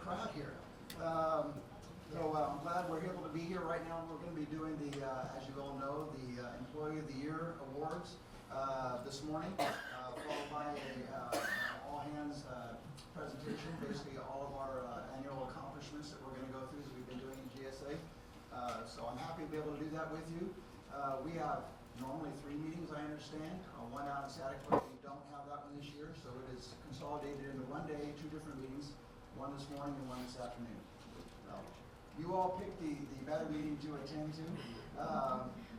crowd here. I'm glad we're able to be here right now. We're going to be doing the, as you all know, the Employee of the Year Awards this morning, followed by a all-hands presentation, basically all of our annual accomplishments that we're going to go through that we've been doing in GSA. So I'm happy to be able to do that with you. We have normally 3 meetings, I understand, one out in Static, but we don't have that one this year, so it is consolidated into one day, 2 different meetings, one this morning and one this afternoon. You all picked the better meeting to attend to,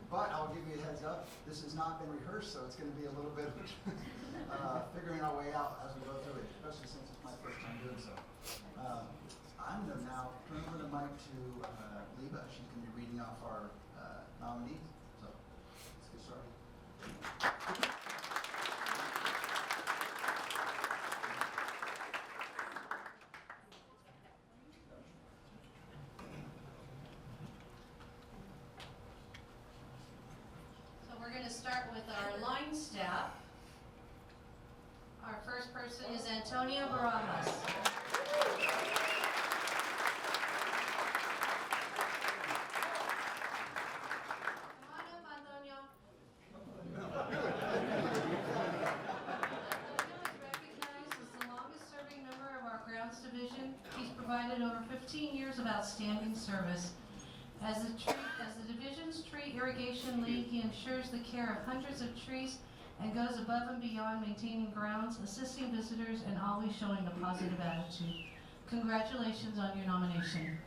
but I'll give you a heads up, this has not been rehearsed, so it's going to be a little bit of figuring our way out as we go through it, especially since it's my first time doing so. I'm going to now turn over the mic to Leba. She's going to be reading off our nominees. So let's get started. So we're going to start with our line staff. Our first person is Antonia Barajas. Division. He's provided over 15 years of outstanding service. As the division's tree irrigation lead, he ensures the care of hundreds of trees and goes above and beyond maintaining grounds, assisting visitors, and always showing a positive attitude. Congratulations on your nomination.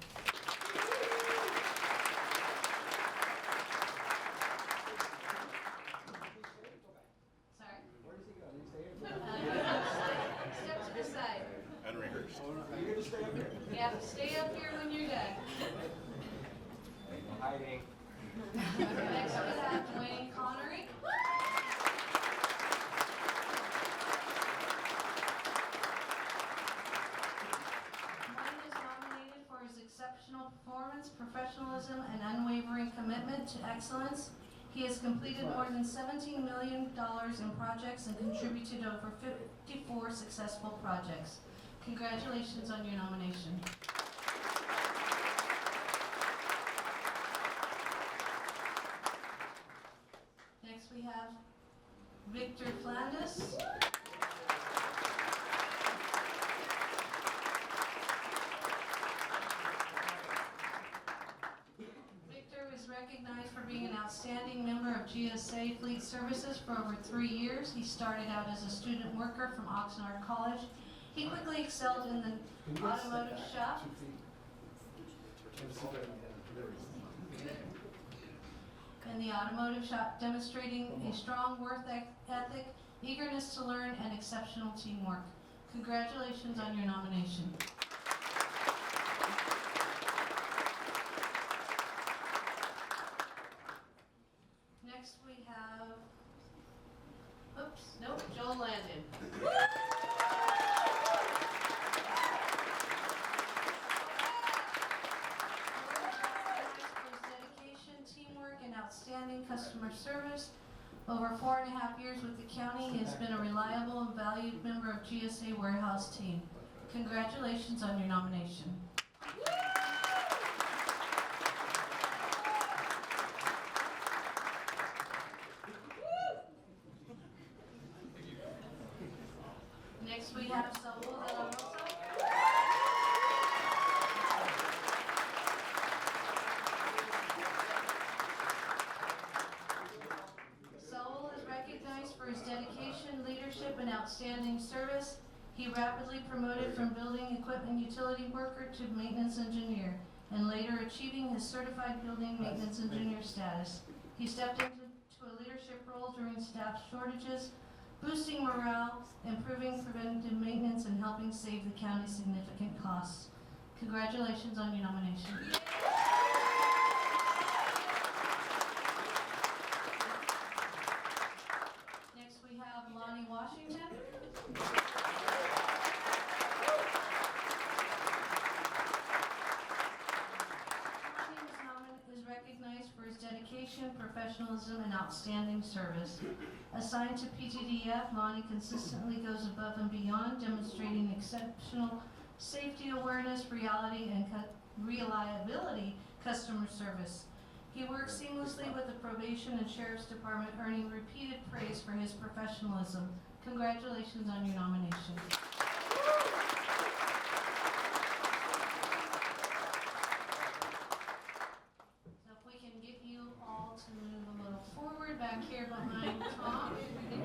Sorry? Where does he go? Does he stay here? Step to the side. Unrehearsed. Are you going to stay up here? Yeah, stay up here when you're done. Hiding. Next we have Dwayne Connery. Dwayne is nominated for his exceptional performance, professionalism, and unwavering commitment to excellence. He has completed more than $17 million in projects and contributed over 54 successful projects. Congratulations on your nomination. Next we have Victor Flandis. Victor is recognized for being an outstanding member of GSA Fleet Services for over 3 years. He started out as a student worker from Oxnard College. He quickly excelled in the automotive shop. Demonstrating a strong work ethic, eagerness to learn, and exceptional teamwork. Congratulations on your nomination. Next we have, Joel Landon. Teamwork and outstanding customer service. Over 4.5 years with the county, he has been a reliable and valued member of GSA warehouse team. Congratulations on your nomination. Next we have Saul De La Rosa. For his dedication, leadership, and outstanding service. He rapidly promoted from building equipment utility worker to maintenance engineer, and later achieving his certified building maintenance engineer status. He stepped into a leadership role during staff shortages, boosting morale, improving preventive maintenance, and helping save the county significant costs. Congratulations on your nomination. Next we have Lonnie Washington. Lonnie is recognized for his dedication, professionalism, and outstanding service. Assigned to PTDF, Lonnie consistently goes above and beyond, demonstrating exceptional safety awareness, reality, and reliability customer service. He works seamlessly with the probation and sheriff's department, earning repeated praise for his professionalism. Congratulations on your nomination. So if we can get you all to move a little forward back here behind Tom,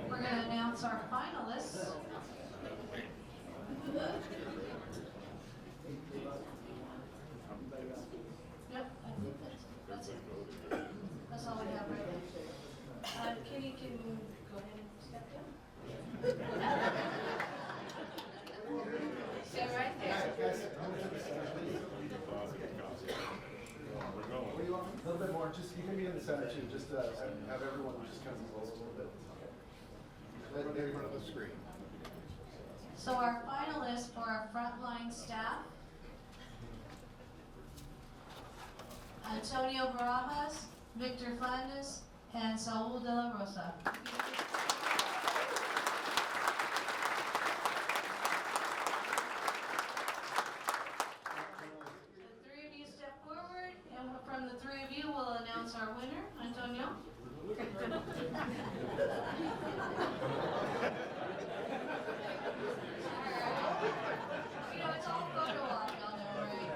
we're going to announce our finalists. Yep, I think that's it. That's all we have right now. Kitty can go ahead and step down. Stay right there. What do you want? A little bit more. Just you can be in the center too. Just have everyone just kind of roll a little bit. Let it in front of the screen. So our finalists for our frontline staff: Antonio Barajas, Victor Flandes, and Saul de la Rosa. The three of you step forward, and from the three of you, we'll announce our winner. Antonio? You know, it's all photo op, y'all know, right?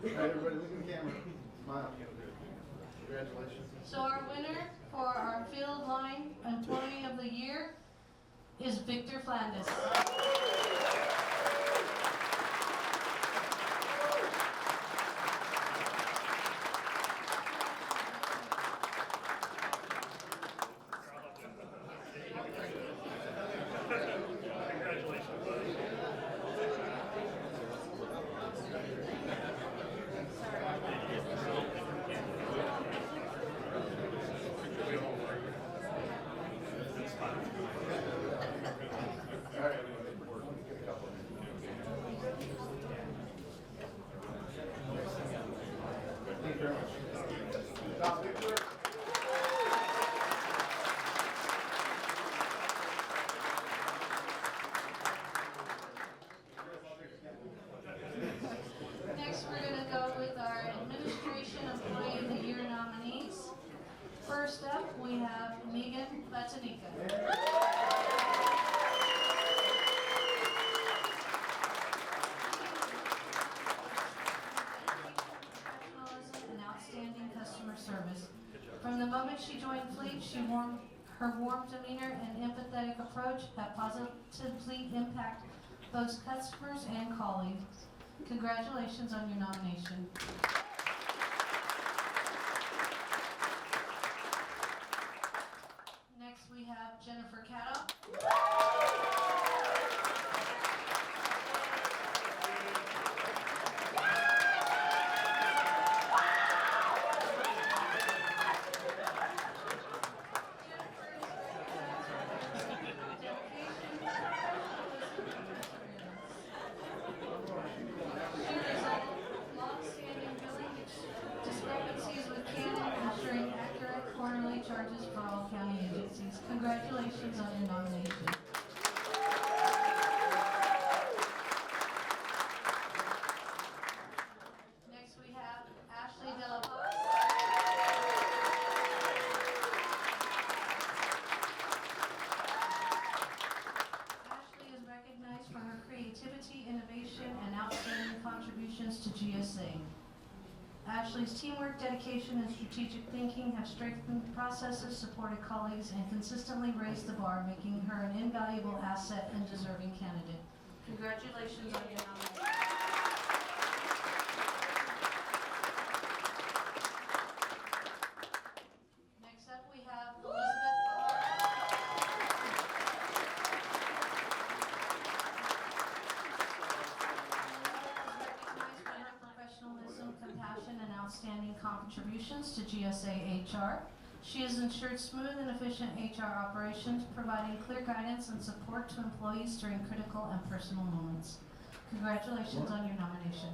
All right, everybody, look at the camera. Smile. Congratulations. So our winner for our field line employee of the year is Victor Flandes. Thank you very much. Victor. Next, we're going to go with our administration employee of the year nominees. First up, we have Megan Batanica. Professionalism and outstanding customer service. From the moment she joined Fleet, her warm demeanor and empathetic approach have positively impacted both customers and colleagues. Congratulations on your nomination. Next, we have Jennifer Caddo. Charges for all county agencies. Congratulations on your nomination. Next we have Ashley De La Paz. Ashley is recognized for her creativity, innovation, and outstanding contributions to GSA. Ashley's teamwork, dedication, and strategic thinking have strengthened processes, supported colleagues, and consistently raised the bar, making her an invaluable asset and deserving candidate. Congratulations on your nomination. Next up, we have Elizabeth Barr. Compassion and outstanding contributions to GSA HR. She has ensured smooth and efficient HR operations, providing clear guidance and support to employees during critical and personal moments. Congratulations on your nomination.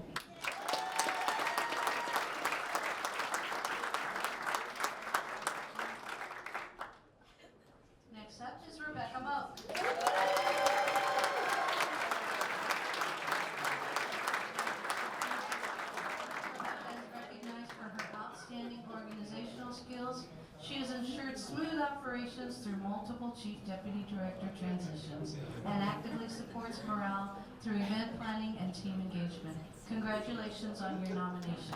Next up is Rebecca Moak. operations through multiple chief deputy director transitions and actively supports morale through event planning and team engagement. Congratulations on your nomination.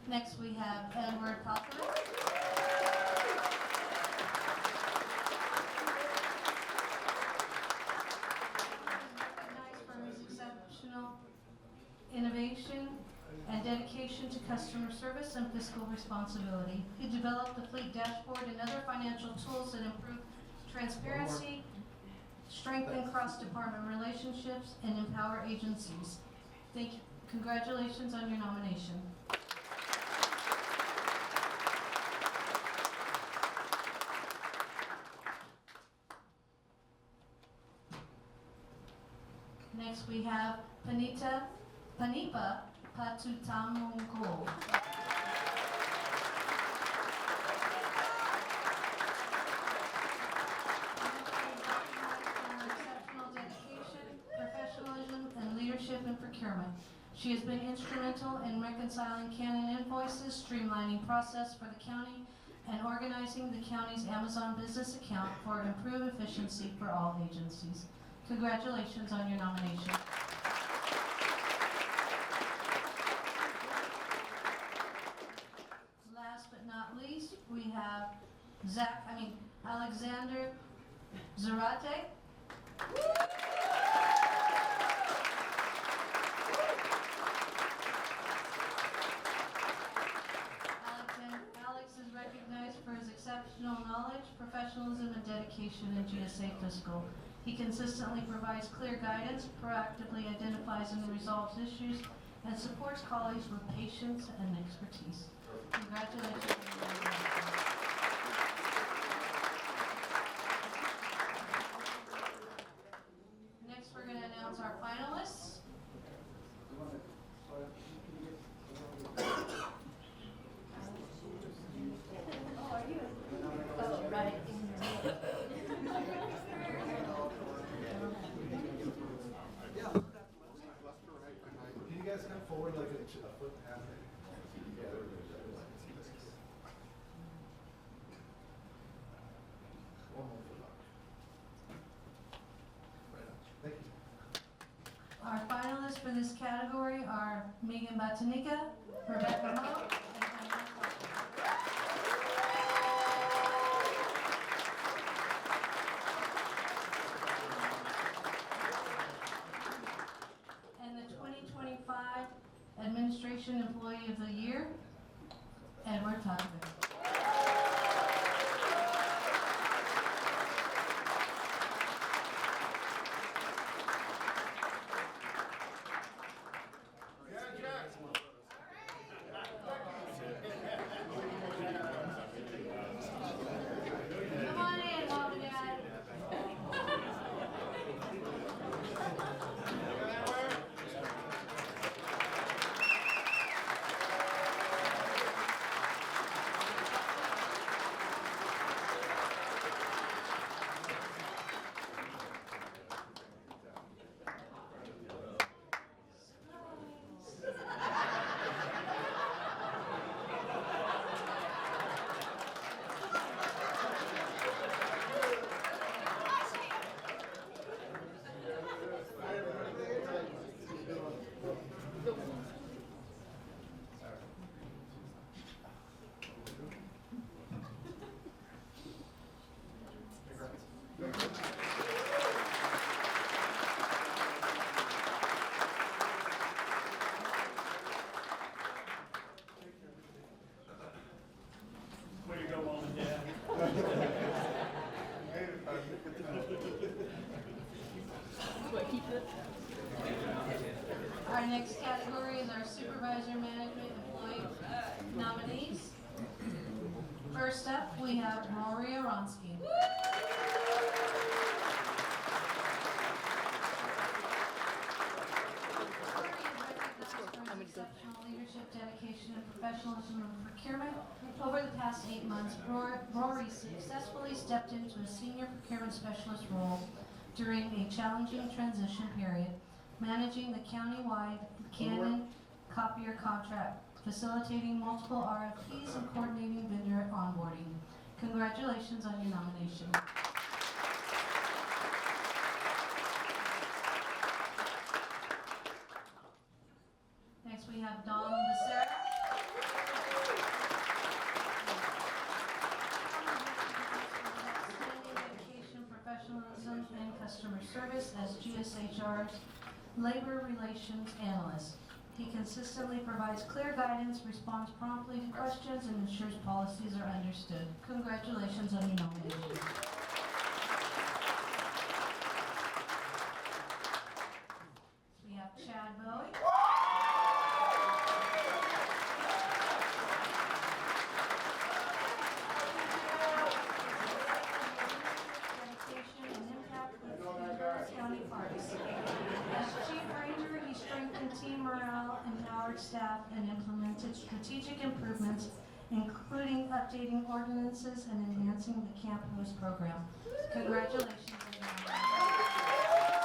Next, we have Edward Popovich. Recognized for his exceptional innovation and dedication to customer service and fiscal responsibility. He developed the fleet dashboard and other financial tools that improve transparency, strengthen cross-department relationships, and empower agencies. Thank you. Congratulations on your nomination. Next, we have Panipa Patutamungo. Exceptional dedication, professionalism, and leadership in procurement. She has been instrumental in reconciling Canon invoices, streamlining process for the county, and organizing the county's Amazon business account for improved efficiency for all agencies. Congratulations on your nomination. Last but not least, we have Alexander Zarate. Alex is recognized for his exceptional knowledge, professionalism, and dedication in GSA Fiscal. He consistently provides clear guidance, proactively identifies and resolves issues, and supports colleagues with patience and expertise. Congratulations. Next, we're going to announce our finalists. Can you guys come forward like a foot and a half? Yeah. One more foot up. Right on. Thank you. Our finalists for this category are Megan Batanica, Rebecca Mo, and Hannah Clark. And the 2025 Administration Employee of the Year, Edward Popovich. Come on in, Mom and Dad. Way to go, Mom and Dad. Our next category is our Supervisor Management Employee nominees. First up, we have Rory Aronsky. Exceptional leadership, dedication, and professionalism in procurement. Over the past 8 months, Rory successfully stepped into a senior procurement specialist role during a challenging transition period, managing the county-wide Canon copier contract, facilitating multiple RFPs, and coordinating vendor onboarding. Congratulations on your nomination. Next, we have Dawn Becerra. Outstanding dedication, professionalism, and customer service as GSHR's Labor Relations Analyst. He consistently provides clear guidance, responds promptly to questions, and ensures policies are understood. Congratulations on your nomination. We have Chad Bowie. Dedication and impact with Ventura County Parks. As Chief Ranger, he strengthened team morale, empowered staff, and implemented strategic improvements, including updating ordinances and enhancing the camp host program. Congratulations on your nomination.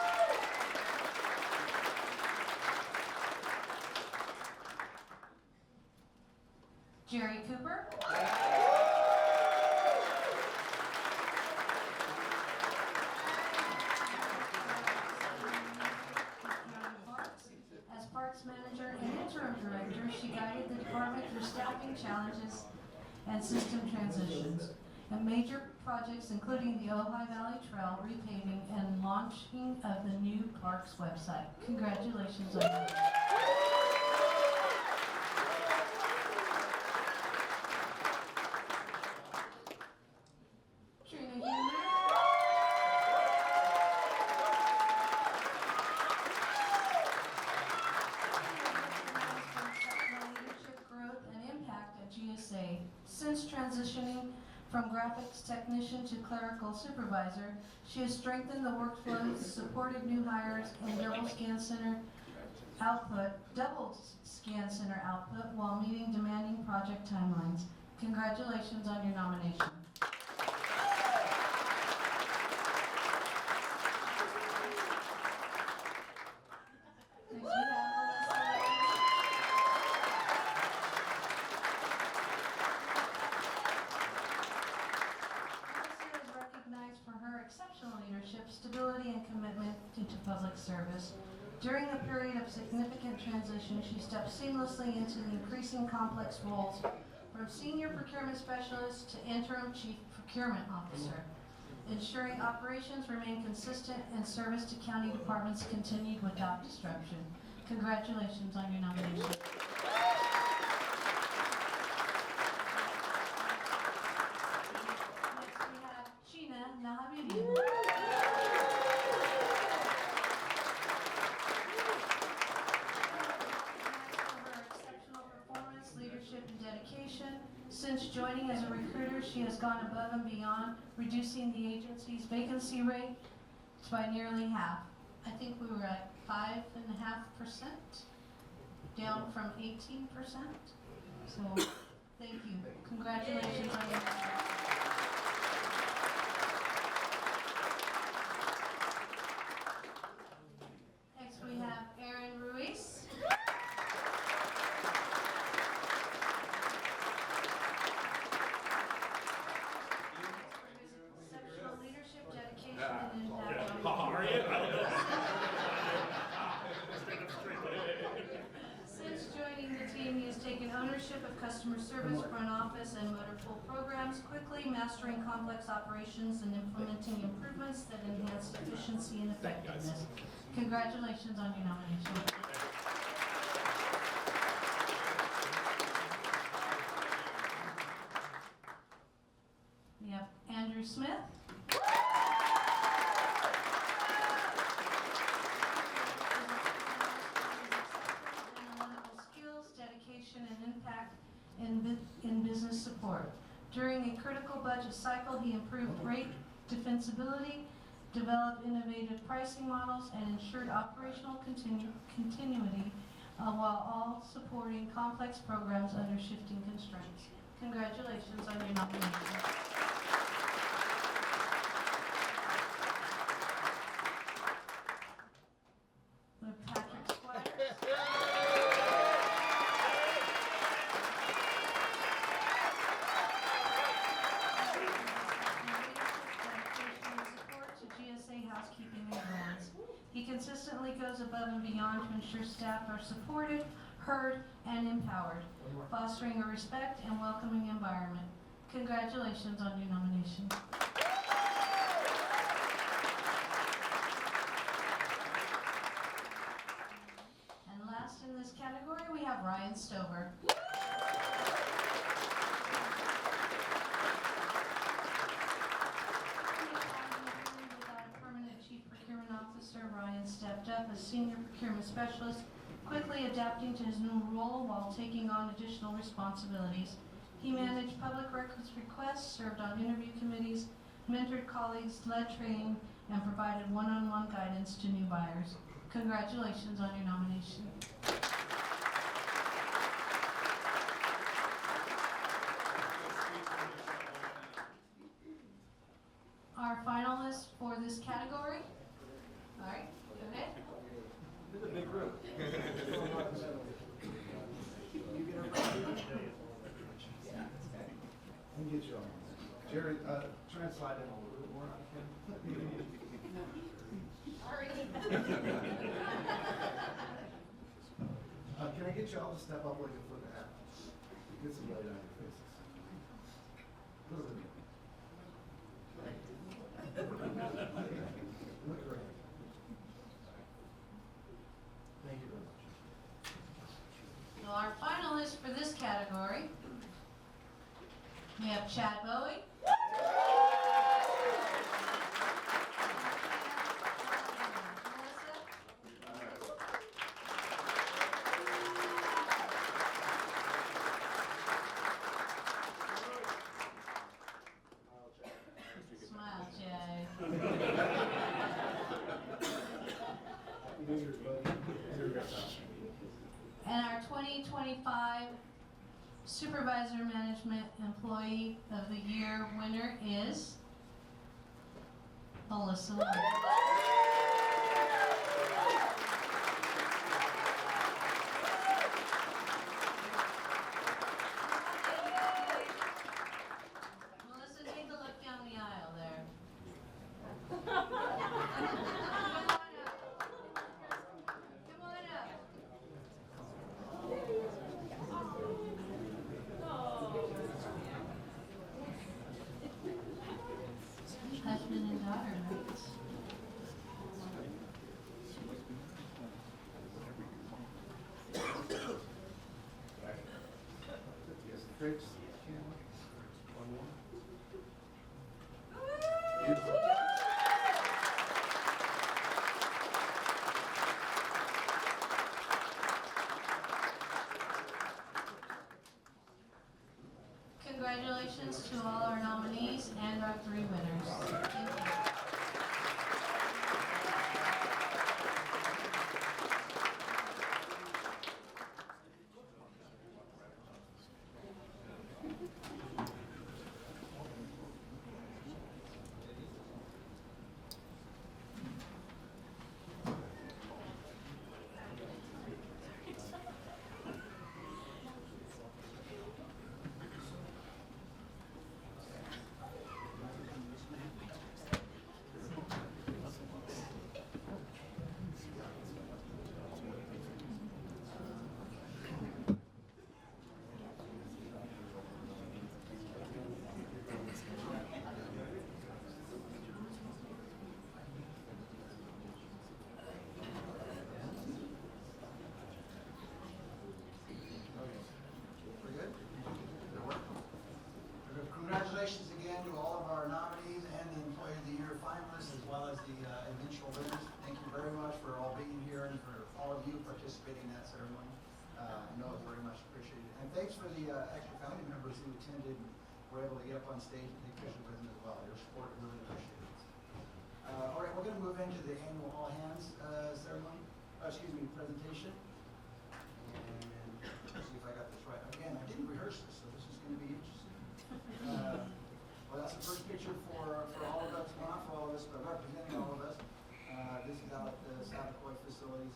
Jerry Cooper. As Parks Manager and Interim Director, she guided the department through staffing challenges and system transitions, and major projects including the Ojai Valley Trail repaving and launching of the new parks website. Congratulations on that. Trina Humer. Leadership, growth, and impact at GSA. Since transitioning from graphics technician to clerical supervisor, she has strengthened the workflows, supported new hires, and double scan center output while meeting demanding project timelines. Congratulations on your nomination. Next we have Melissa is recognized for her exceptional leadership, stability, and commitment to public service. During a period of significant transition, she stepped seamlessly into the increasing complex roles from senior procurement specialist to interim chief procurement officer, ensuring operations remain consistent and service to county departments continued without disruption. Congratulations on your nomination. Next we have Sheena Nahabidi. For her exceptional performance, leadership, and dedication. Since joining as a recruiter, she has gone above and beyond, reducing the agency's vacancy rate by nearly half. I think we were at 5.5%, down from 18%. So, thank you. Congratulations on your Next we have Aaron Ruiz. Exceptional leadership, dedication, and impact. How are you? I don't know. Since joining the team, he has taken ownership of customer service, front office, and motor pool programs, quickly mastering complex operations and implementing improvements that enhance efficiency and effectiveness. Congratulations on your nomination. We have Andrew Smith. Analytical skills, dedication, and impact in business support. During a critical budget cycle, he improved rate defensibility, developed innovative pricing models, and ensured operational continuity while all supporting complex programs under shifting constraints. Congratulations on your nomination. We have above and beyond to ensure staff are supported, heard, and empowered, fostering a respect and welcoming environment. Congratulations on your nomination. And last in this category, we have Ryan Stover. Without a permanent chief procurement officer, Ryan stepped up as senior procurement specialist, quickly adapting to his new role while taking on additional responsibilities. He managed public records requests, served on interview committees, mentored colleagues, led training, and provided one-on-one guidance to new buyers. Congratulations on your nomination. Our finalists for this category. All right, go ahead. It's a big room. Let me get you on. Jerry, try and slide in a little bit more. Sorry. Can I get you all to step up like a foot and a half? Get some light on your faces. A little bit. Look great. Thank you very much. Well, our finalists for this category, we have Chad Bowie. Smile, Chad. New Year's, buddy. And our 2025 Supervisor Management Employee of the Year winner is Alyssa Lee. Melissa, take a look down the aisle there. Come on up. Husband and daughter, right? Yes, great. One more. Congratulations to all our nominees and our 3 winners. Thank you. We're good? Good work. Congratulations again to all of our nominees and the Employee of the Year finalists, as well as the eventual winners. Thank you very much for all being here and for all of you participating in that ceremony. I know it's very much appreciated. And thanks for the extra family members who attended and were able to get up on stage and take pictures with them as well. Your support really appreciated. All right, we're going to move into the annual all hands ceremony, presentation. And let's see if I got this right. Again, I didn't rehearse this, so this is going to be interesting. Well, that's the first picture for all of us, well, not for all of us, but representing all of us. This is out at the Savacoy facilities.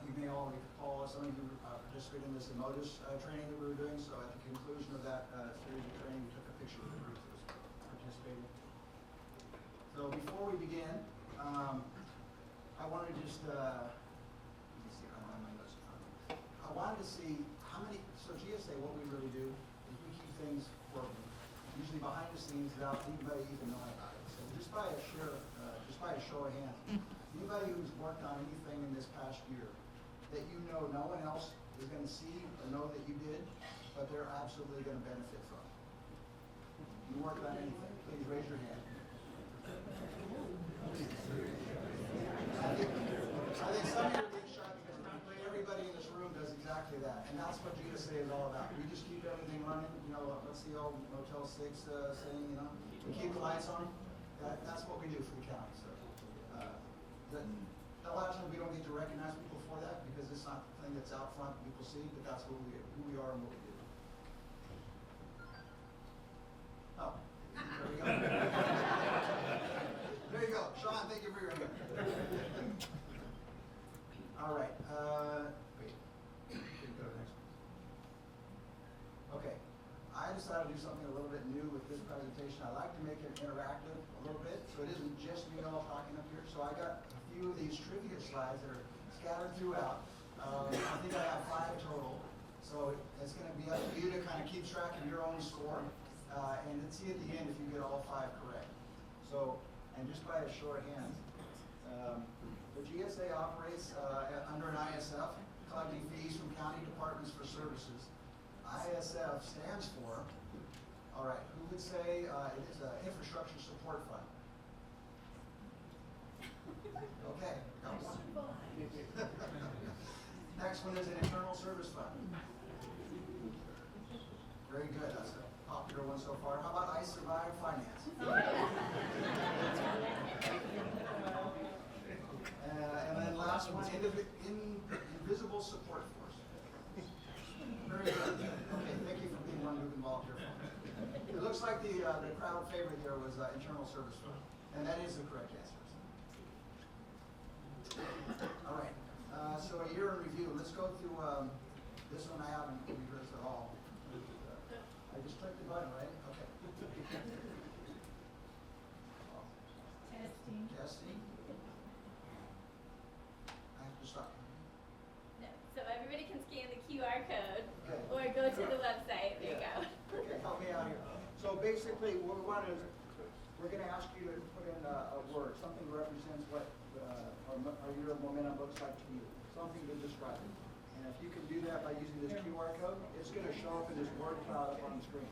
You may all recall, some of you participated in this Emotus training that we were doing, so at the conclusion of that series of training, we took a picture of the group that was participating. So before we begin, I want to just wanted to see how many, so GSA, what we really do is we keep things working, usually behind the scenes without anybody even knowing about it. So just by a show of hands, anybody who's worked on anything in this past year that you know no one else is going to see or know that you did, but they're absolutely going to benefit from. You worked on anything, please raise your hand. I think some of you are being shy because everybody in this room does exactly that, and that's what GSA is all about. We just keep everything running. You know, what's the old Motel 6 saying? You know, we keep the lights on. That's what we do for the county. So, a lot of times we don't get to recognize people for that because it's not the thing that's out front people see, but that's who we are and what we do. Oh, there we go. There you go. Sean, thank you for your hand. All right. Wait. Can you go to the next one? Okay. I decided to do something a little bit new with this presentation. I like to make it interactive a little bit, so it isn't just me all talking up here. So I got a few of these trivia slides that are scattered throughout. I think I have 5 total. So it's going to be up to you to kind of keep track of your own score. And then see at the end if you get all 5 correct. So, and just by a show of hands, the GSA operates under an ISF, collecting fees from county departments for services. ISF stands for, all right, who would say it is an infrastructure support fund? Okay, got one. Next one is an internal service fund. Very good, that's a popular one so far. How about I Survive Finance? And then last one, Invisible Support Force. Very good. Okay, thank you for being one who can volunteer for me. It looks like the crowd favorite there was Internal Service Fund, and that is the correct answer. All right, so a year in review. Let's go through this one I haven't rehearsed at all. I just clicked the button, right? Okay. Testing. Testing. I have to stop. No. So everybody can scan the QR code Okay. or go to the website. There you go. Okay, help me out here. So basically, what we want is, we're going to ask you to put in a word, something that represents what our year of momentum looks like to you, something to describe it. And if you can do that by using this QR code, it's going to show up in this word cloud up on the screen.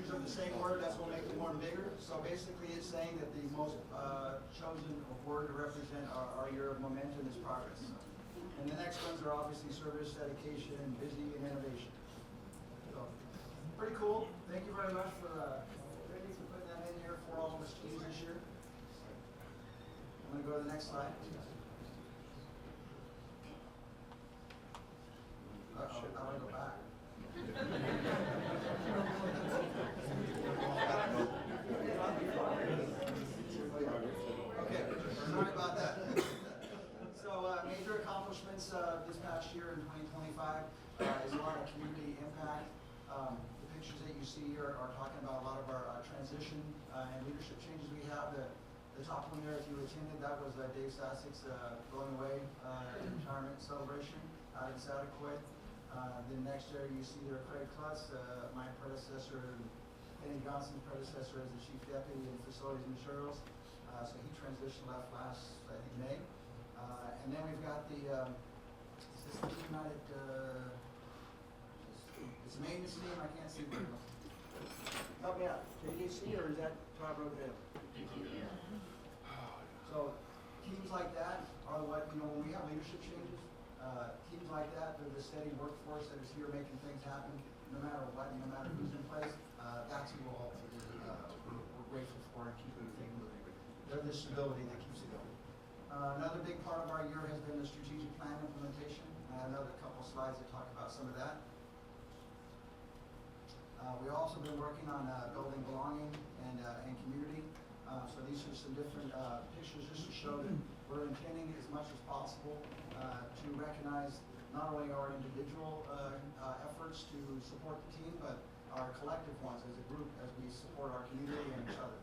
pictures of the same word, that's what makes it more bigger. So basically it's saying that the most chosen word to represent our year of momentum is progress. And the next ones are obviously service, dedication, busy, and innovation. So, pretty cool. Thank you very much for Randy for putting that in here for all of us teams this year. I'm going to go to the next slide. I want to go back. Okay, sorry about that. So major accomplishments this past year in 2025 is a lot of community impact. The pictures that you see here are talking about a lot of our transition and leadership changes we have. The top one there, if you attended, that was Dave Sassik's going away retirement celebration out in Sataquoy. Then next year you see there Craig Klutz, my predecessor, Kenny Johnson's predecessor as the chief deputy in facilities and materials. So he transitioned left last, I think, May. And then we've got the, is this the team out at, it's a maintenance team, I can't see very well. Help me out, JDC or is that Todd Rogan? So teams like that are what, when we have leadership changes, teams like that, they're the steady workforce that is here making things happen no matter what, no matter who's in place. That's who we're grateful for and keeping things moving. They're the stability that keeps it going. Another big part of our year has been the strategic plan implementation. I have another couple of slides that talk about some of that. We've also been working on building belonging and community. So these are some different pictures just to show that we're intending as much as possible to recognize not only our individual efforts to support the team, but our collective ones as a group as we support our community and each other.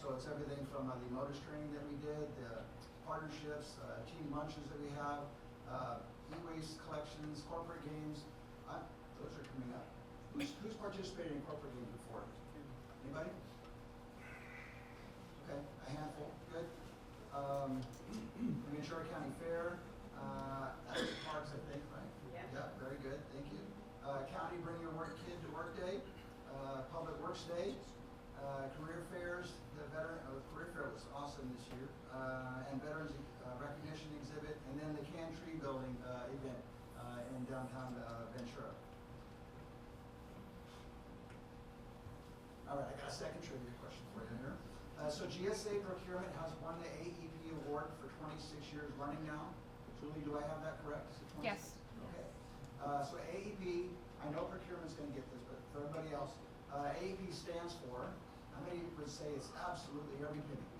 So it's everything from the motors training that we did, the partnerships, team lunches that we have, e-waste collections, corporate games. Those are coming up. Who's participated in corporate games before? Anybody? Okay, a handful. Good. The Ventura County Fair. That's the parks, I think, right? Yeah. Yeah, very good. Thank you. County Bring Your Work Kid to Work Day. Public Works Day. Career fairs. The career fair was awesome this year. And Veterans Recognition Exhibit. And then the Can Tree Building event in downtown Ventura. All right, I got a second trivia question for you here. So GSA Procurement has won the AEP award for 26 years running now. Julie, do I have that correct? Is it 26? Yes. Okay. So AEP, I know procurement's going to get this, but for everybody else, AEP stands for, how many would say it's absolutely every penny?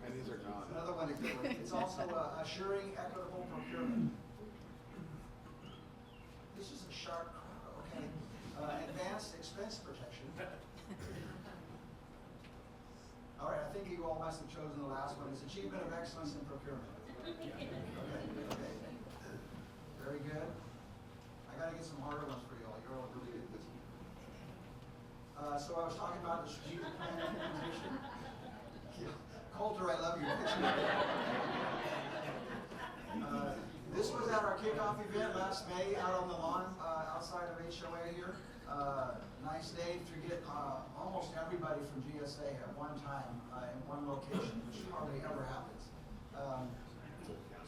Pennies are gone. Another one, it's also assuring equitable procurement. This is a sharp crowd, okay. Advanced expense protection. All right, I think you all must have chosen the last one. It's Achievement of Excellence in Procurement. Okay. Very good. I got to get some harder ones for you all. You're all really good. So I was talking about the strategic plan implementation. Coulter, I love your picture. This was at our kickoff event last May out on the lawn outside of HOA here. Nice day to get almost everybody from GSA at one time in one location, which hardly ever happens.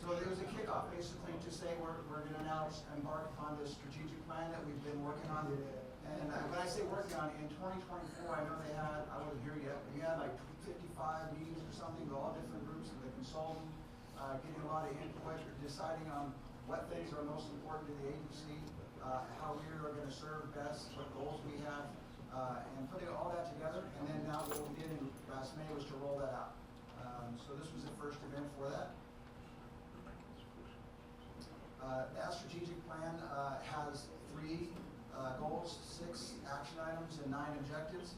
So it was a kickoff basically to say we're going to now embark upon this strategic plan that we've been working on. And when I say working on, in 2024, I know they had, I wasn't here yet, but you had like 55 meetings or something with all different groups of the consultant, getting a lot of input, deciding on what things are most important to the agency, how we are going to serve best, what goals we have, and putting all that together. And then now what we did in last May was to roll that out. So this was the first event for that. That strategic plan has 3 goals, 6 action items, and 9 objectives.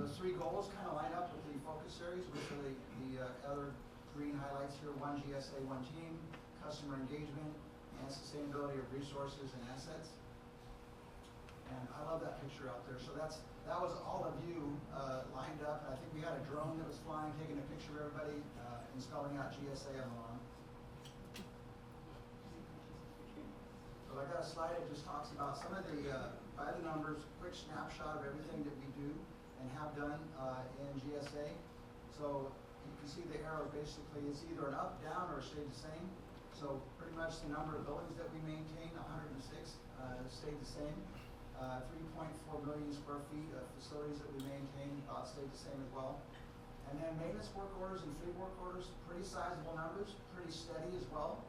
Those 3 goals kind of line up with the focus areas, which are the other green highlights here: 1 GSA, 1 team, customer engagement, and sustainability of resources and assets. And I love that picture out there. So that was all of you lined up. I think we had a drone that was flying, taking a picture of everybody and spelling out GSA on the lawn. So I got a slide, it just talks about some of the, by the numbers, quick snapshot of everything that we do and have done in GSA. So you can see the arrow basically, it's either an up, down, or stayed the same. So pretty much the number of buildings that we maintain, 106, stayed the same. 3.4 million square feet of facilities that we maintain, stayed the same as well. And then maintenance work orders and fleet work orders, pretty sizable numbers, pretty steady as well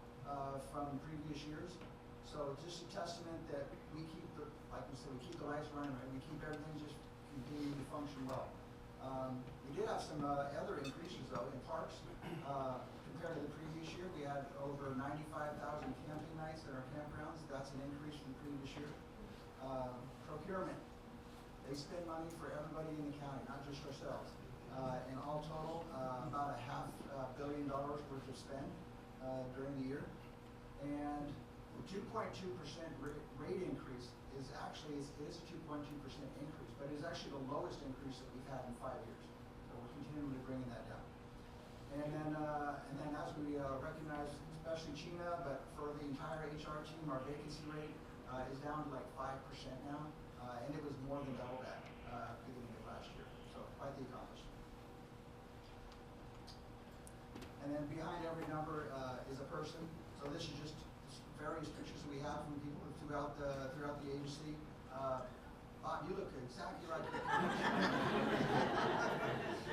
from previous years. So just a testament that we keep the, like we said, we keep the lights running, right? We keep everything just continuing to function well. We did have some other increases though in parks. Compared to the previous year, we had over 95,000 camping nights at our campgrounds. That's an increase from the previous year. Procurement. They spend money for everybody in the county, not just ourselves. In all total, about a $500 million worth of spend during the year. And the 2.2% rate increase is actually, it is a 2.2% increase, but it is actually the lowest increase that we've had in 5 years. So we're continually bringing that down. And then as we recognize, especially China, but for the entire HR team, our vacancy rate is down to like 5% now, and it was more than double that beginning of last year. So quite the accomplishment. And then behind every number is a person. So this is just various pictures that we have from people throughout the agency. Bob, you look exactly like the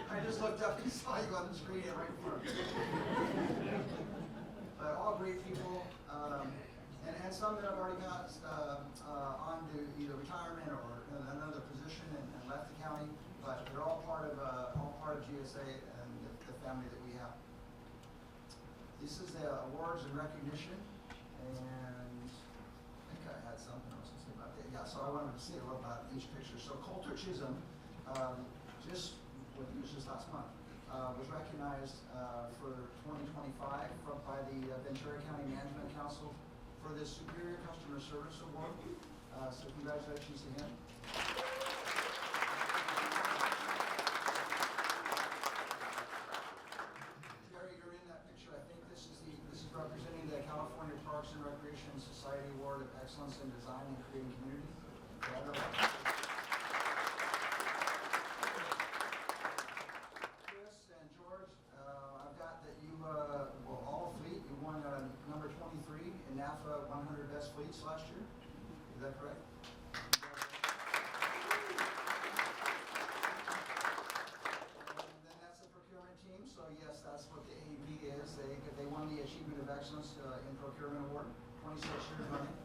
I just looked up and saw you on the screen right in front of me. But all great people, and some that have already got on to either retirement or another position and left the county, but they're all part of GSA and the family that we have. This is the awards and recognition, and I think I had something else to say about that. Yeah, so I wanted to say a little about each picture. So Coulter Chisholm, just last month, was recognized for 2025 by the Ventura County Management Council for the Superior Customer Service Award. So congratulations to him. Jerry, you're in that picture. I think this is representing the California Parks and Recreation Society Award of Excellence in Design and Creating Community. Chris and George, I've got that you, all fleet, you won number 23 in NAFA 100 Best Fleets last year. Is that correct? And then that's the procurement team. So yes, that's what the AEB is. They won the Achievement of Excellence in Procurement Award, 26 years running.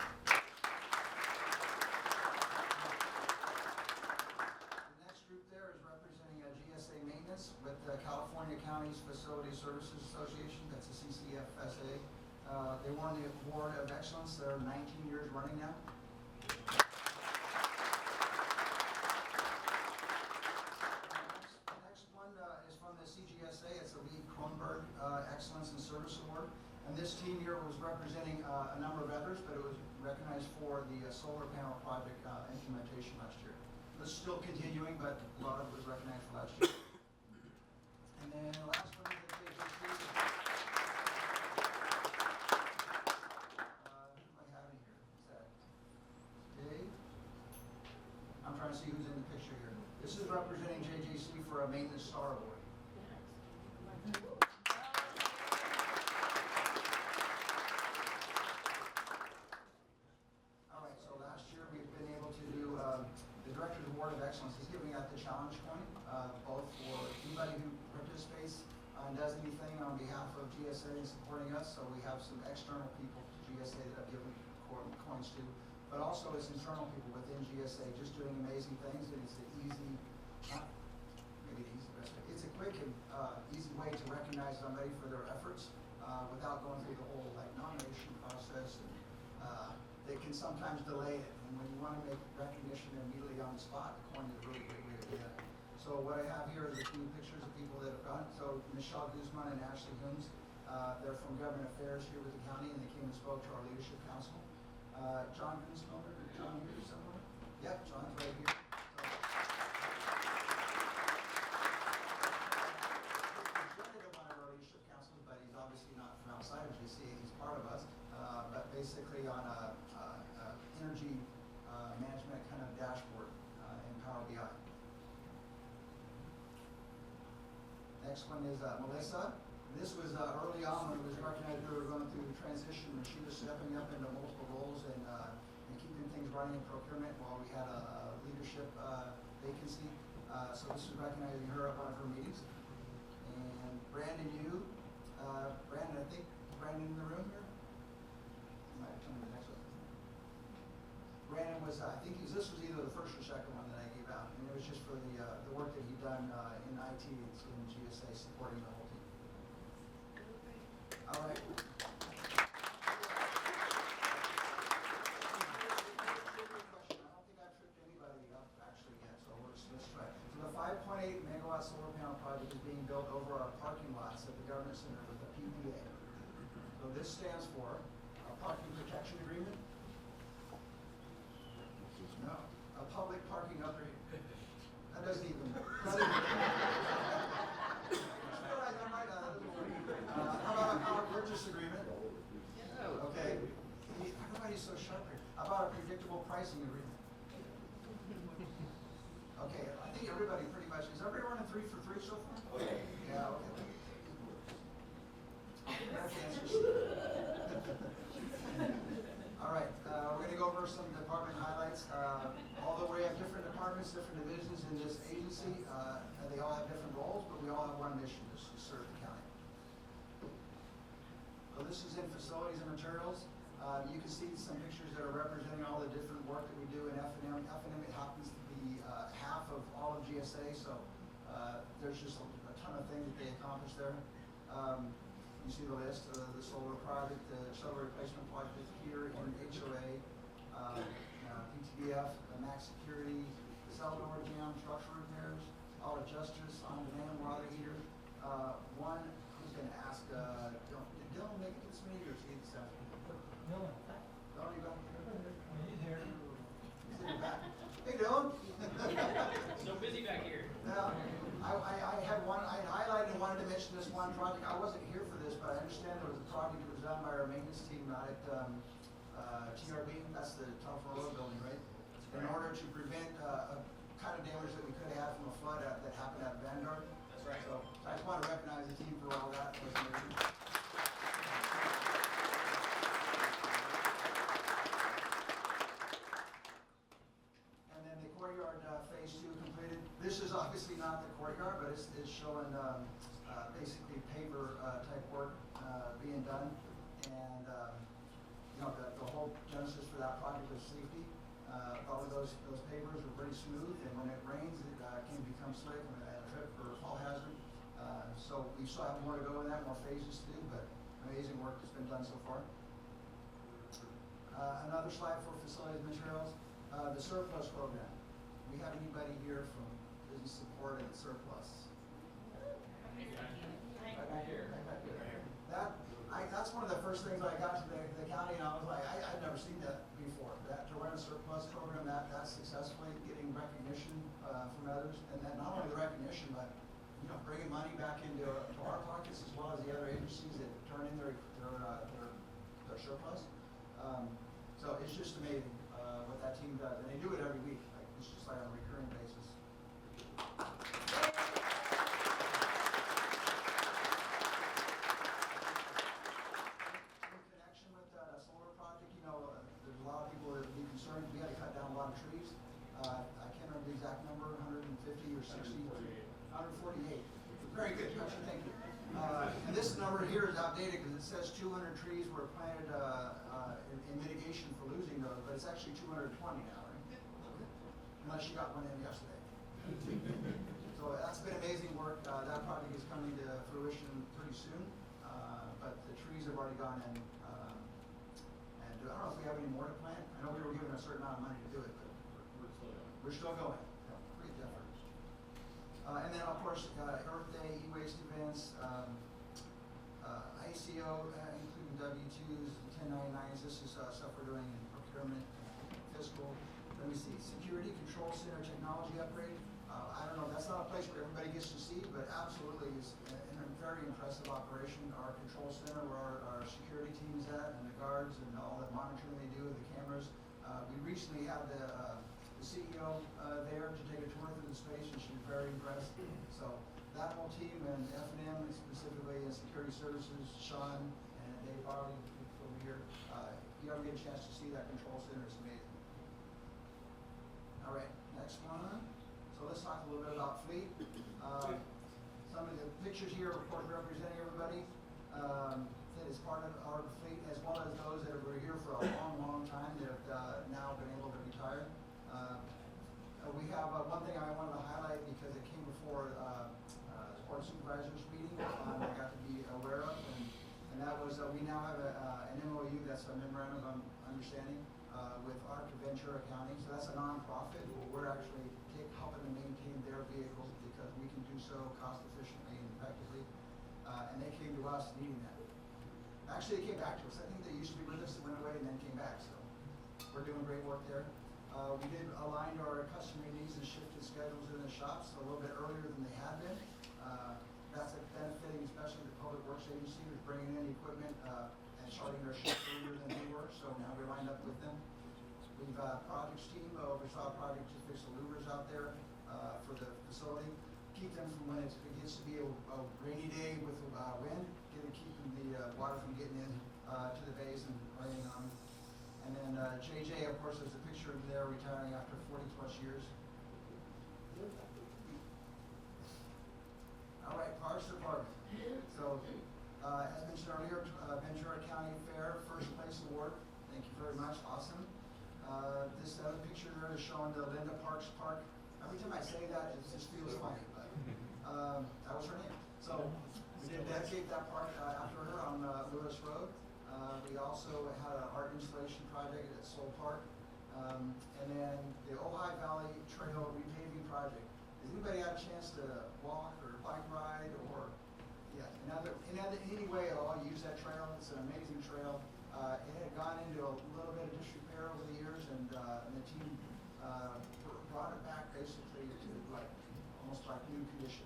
The next group there is representing GSA Maintenance with the California Counties Facility Services Association. That's a CCFSA. They won the Award of Excellence. They're 19 years running now. The next one is from the CGSA. It's the Lee Kronberg Excellence in Service Award. And this team here was representing a number of others, but it was recognized for the solar panel project implementation last year. This is still continuing, but a lot of it was recognized for last year. And then the last one is the JJC. I'm trying to see who's in the picture here. This is representing JJC for a Maintenance Star Award. All right, so last year we've been able to do the Director's Award of Excellence is giving out the challenge coin, both for anybody who participates and does anything on behalf of GSA and supporting us. So we have some external people to GSA that I've given coins to. But also it's internal people within GSA just doing amazing things, and it's an easy, maybe the easy best way. It's a quick and easy way to recognize somebody for their efforts without going through the whole nomination process. And they can sometimes delay it, and when you want to make recognition immediately on the spot, the coin is a really great way to do that. So what I have here is a few pictures of people that have gone. So Michelle Guzman and Ashley Humes, they're from Government Affairs here with the county, and they came and spoke to our Leadership Council. John Gunsmelder, John here somewhere? Yep, John's right here. He's really one of our leadership councils, but he's obviously not from outside of GC. He's part of us. But basically on energy management kind of dashboard in Power BI. Next one is Melissa. This was early on when it was recognized we were going through the transition, and she was stepping up into multiple roles and keeping things running in procurement while we had a leadership vacancy. So this is recognizing her at one of her meetings. And Brandon, Brandon, I think Brandon in the room here? Might come to the next one. Brandon was, I think this was either the first or second one that I gave out, and it was just for the work that he'd done in IT in GSA supporting the whole team. All right. I don't think I've tripped anybody up actually yet, so let's try it. So the 5.8 megawatt solar panel project is being built over our parking lots at the Government Center with a PPA. So this stands for a Parking Protection Agreement. No, a public parking upgrade. That doesn't even. How about a power purchase agreement? Okay. Everybody's so sharp here. How about a predictable pricing agreement? Okay, I think everybody pretty much, is everybody running 3 for 3 so far? Okay. Yeah, okay. That's answers. All right, we're going to go over some department highlights. Although we have different departments, different divisions in this agency, and they all have different roles, but we all have one mission, to serve the county. So this is in facilities and materials. You can see some pictures that are representing all the different work that we do in F&M. F&M, it happens to be half of all of GSA, so there's just a ton of things that they accomplish there. You see the list of the solar project, the solar replacement project here in HOA, PTBF, max security, cell door jam, structural repairs, auto justice, on-demand water heater. One, who's going to ask, did Dylan make it this meeting or is he this afternoon? Dylan. Dylan, you got He's here. He's in the back. Hey, Dylan. So busy back here. Now, I had highlighted and wanted to mention this one project. I wasn't here for this, but I understand there was a project that was done by our maintenance team out at TRB. That's the telephone road building, right? In order to prevent kind of damage that we could have had from a flood that happened at Vanguard. That's right. So I just want to recognize the team for all that. That was amazing. And then the courtyard phase 2 completed. This is obviously not the courtyard, but it's showing basically paver type work being done. And the whole genesis for that project was safety. All of those pavers were pretty smooth, and when it rains, it can become slick and a trip or a fall hazard. So we still have more to go in that, more phases to do, but amazing work that's been done so far. Another slide for facilities materials, the surplus program. We have anybody here from business support and surplus? Right back here. That's one of the first things I got to the county, and I was like, I've never seen that before. That to run a surplus program that's successfully getting recognition from others, and then not only the recognition, but bringing money back into our pockets as well as the other agencies that turn in their surplus. So it's just amazing what that team does, and they do it every week. It's just like on a recurring basis. There's a lot of people that would be concerned. We had to cut down a lot of trees. I can't remember the exact number, 150 or 60, 148. Very good, thank you. And this number here is outdated because it says 200 trees were planted in mitigation for losing those, but it's actually 220 now, right? Unless you got one in yesterday. So that's been amazing work. That project is coming to fruition pretty soon, but the trees have already gone in. I don't know if we have any more to plant. I know we were given a certain amount of money to do it, but we're still going. Great effort. And then, of course, Earth Day, e-waste events, ICO, including W-2s, 1099s. This is stuff we're doing in procurement, fiscal. Let me see, security control center technology upgrade. I don't know, that's not a place where everybody gets to see, but absolutely is a very impressive operation. Our control center where our security team is at and the guards and all the monitoring they do with the cameras. We recently had the CEO there to take a tour through the space, and she was very impressed. So that whole team and F&M specifically and security services, Sean and Dave Barley over here, you ever get a chance to see that control center, it's amazing. All right, next one. So let's talk a little bit about fleet. Some of the pictures here, of course, representing everybody that is part of our fleet, as well as those that were here for a long, long time that have now been able to retire. We have one thing I wanted to highlight because it came before the board of supervisors meeting. I got to be aware of, and that was we now have an MOU, that's a memorandum of understanding with Ventura County. So that's a nonprofit. We're actually helping to maintain their vehicles because we can do so cost efficiently and effectively. And they came to us needing that. Actually, they came back to us. I think they used to be with us, went away, and then came back. So we're doing great work there. We did align our customer needs and shifted schedules in the shops a little bit earlier than they had been. That's benefiting especially the Public Works Agency, who's bringing in equipment and starting their shifts earlier than we were. So now we're lined up with them. We've projects team oversaw a project to fix the louvers out there for the facility. Keep them from when it gets to be a rainy day with wind, keeping the water from getting in to the bays and raining on them. And then JJ, of course, there's a picture of there retiring after 40 plus years. All right, Parks Department. So, as mentioned earlier, Ventura County Fair First Place Award. Thank you very much. Awesome. This other picture there is showing the Linda Parks Park. Every time I say that, it just feels funny, but that was her name. So we did dedicate that park after her on Lewis Road. We also had an art installation project at Soul Park. And then the Ojai Valley Trail repaving project. Has anybody had a chance to walk or bike ride or in any way at all use that trail? It's an amazing trail. It had gone into a little bit of disrepair over the years, and the team brought it back basically to almost like new condition.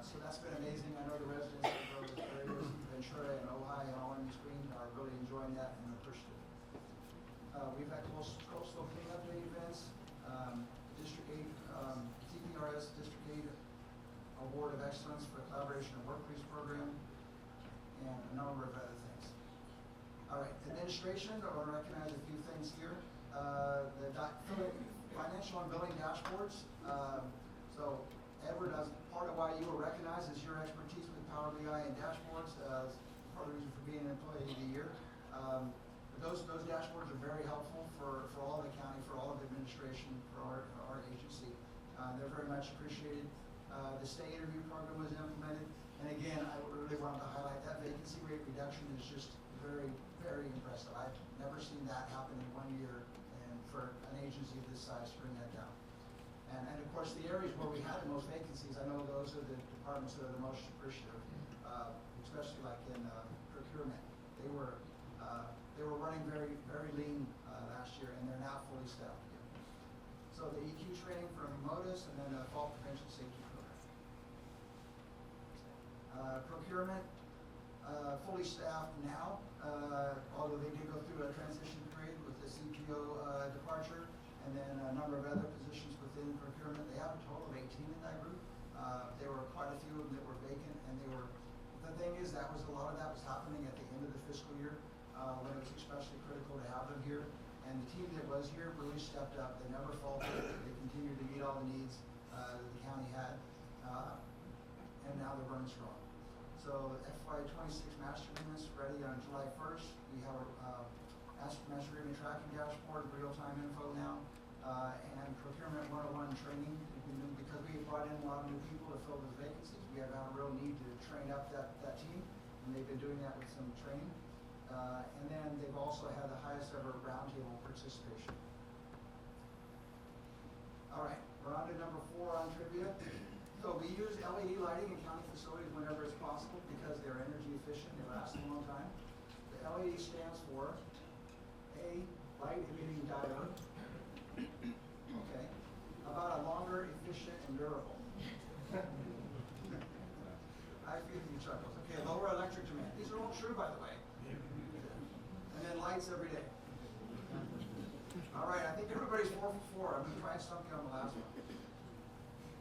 So that's been amazing. I know the residents of those areas, Ventura and Ojai and all in between, are really enjoying that and appreciative. We've had coastal cleanup day events, District 8, TPRS District 8 Award of Excellence for Collaboration and Workplace Program, and a number of other things. All right, administration, I want to recognize a few things here. The financial and billing dashboards. So Edward, as part of why you were recognized is your expertise with Power BI and dashboards, part of the reason for being an Employee of the Year. Those dashboards are very helpful for all of the county, for all of the administration, for our agency. They're very much appreciated. The state interview program was implemented. And again, I really wanted to highlight that vacancy rate reduction is just very, very impressive. I've never seen that happen in 1 year, and for an agency of this size to bring that down. And of course, the areas where we had the most vacancies, I know those are the departments that are the most appreciative, especially like in procurement. They were running very, very lean last year, and they're now fully staffed again. So the EQ training from MODIS, and then a fall prevention safety program. Procurement, fully staffed now, although they did go through a transition period with the CPO departure, and then a number of other positions within procurement. They have a total of 18 in that group. There were quite a few of them that were vacant, and the thing is, a lot of that was happening at the end of the fiscal year, when it was especially critical to have them here. And the team that was here really stepped up. They never faltered. They continued to meet all the needs that the county had, and now they're running strong. So FY26 master agreements ready on July 1st. We have our master agreement tracking dashboard, real-time info now, and procurement 101 training. Because we brought in a lot of new people to fill those vacancies, we have had a real need to train up that team, and they've been doing that with some training. And then they've also had the highest ever roundtable participation. All right, we're on to number 4 on trivia. So we use LED lighting in county facilities whenever it's possible because they're energy efficient, they last a long time. The LED stands for A, light emitting diode. Okay. About a longer, efficient, and durable. I feel you chuckles. Okay, lower electric demand. These are all true, by the way. And then lights every day. All right, I think everybody's 4 for 4. I'm gonna try something on the last one.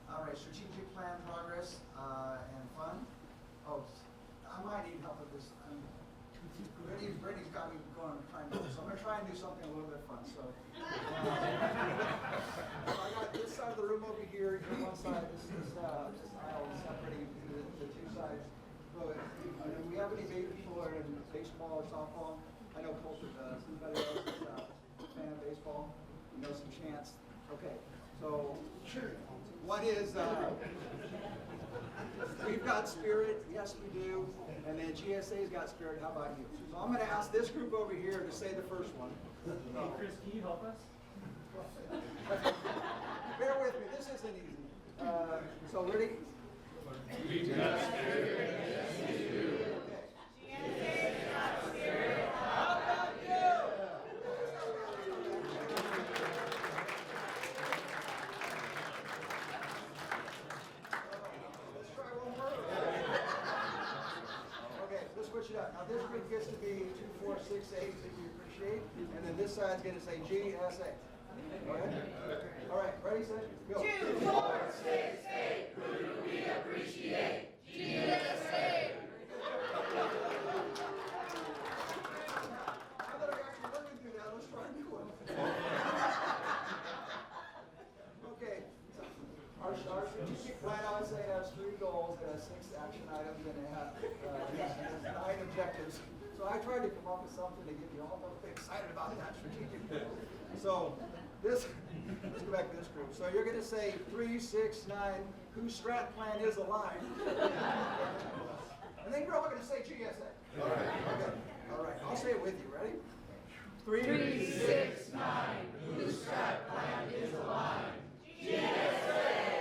All right, strategic plan progress and fun. Oh, I might need help with this. Brittany's got me going trying to do this. So I'm gonna try and do something a little bit fun. So I got this side of the room over here, one side, this aisle separating the two sides. So if we have any people who are in baseball or softball, I know Colter does. Anybody else is a fan of baseball? You know some chants? Okay, so what is, we've got spirit, yes we do, and then GSA's got spirit, how about you? So I'm gonna ask this group over here to say the first one. Hey, Chris, can you help us? Bear with me, this isn't easy. So ready? We've got spirit, yes we do. Switch it up. Now this group gets to be 2, 4, 6, 8 that you appreciate, and then this side's going to say GSA. All right, ready, set, go. 2, 4, 6, 8. Who do we appreciate? GSA. Now that I got you working through that, let's try a new one. Okay, so our strategic plan, I would say, has 3 goals, it has 6 action items, and it has 9 objectives. So I tried to come up with something to get you all excited about that strategic plan. So let's go back to this group. So you're going to say 3, 6, 9, whose strat plan is aligned. And then you're all going to say GSA. All right. Okay. All right. I'll say it with you. Ready? 3, 6, 9. Whose strat plan is aligned? GSA.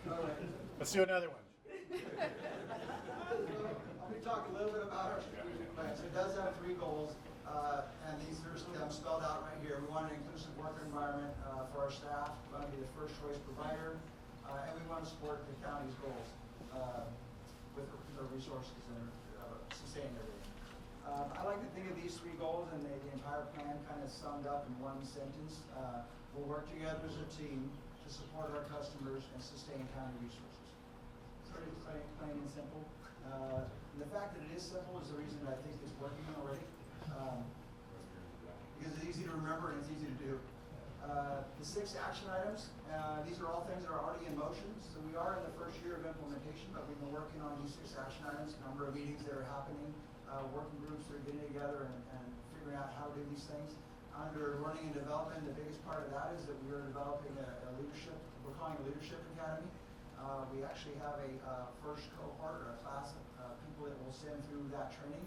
All right. Let's do another one. Let me talk a little bit about our strategic plan. So it does have 3 goals, and these are spelled out right here. We want an inclusive work environment for our staff. We want to be the first choice provider, and we want to support the county's goals with the resources and sustaining everything. I like to think of these 3 goals and the entire plan kind of summed up in one sentence. We'll work together as a team to support our customers and sustain county resources. Pretty plain and simple. And the fact that it is simple is the reason that I think it's working already. Because it's easy to remember and it's easy to do. The 6 action items, these are all things that are already in motion. So we are in the first year of implementation, but we've been working on these 6 action items, a number of meetings that are happening, working groups that are getting together and figuring out how to do these things. Under learning and development, the biggest part of that is that we are developing a leadership, we're calling a leadership academy. We actually have a first cohort or a class of people that will send through that training.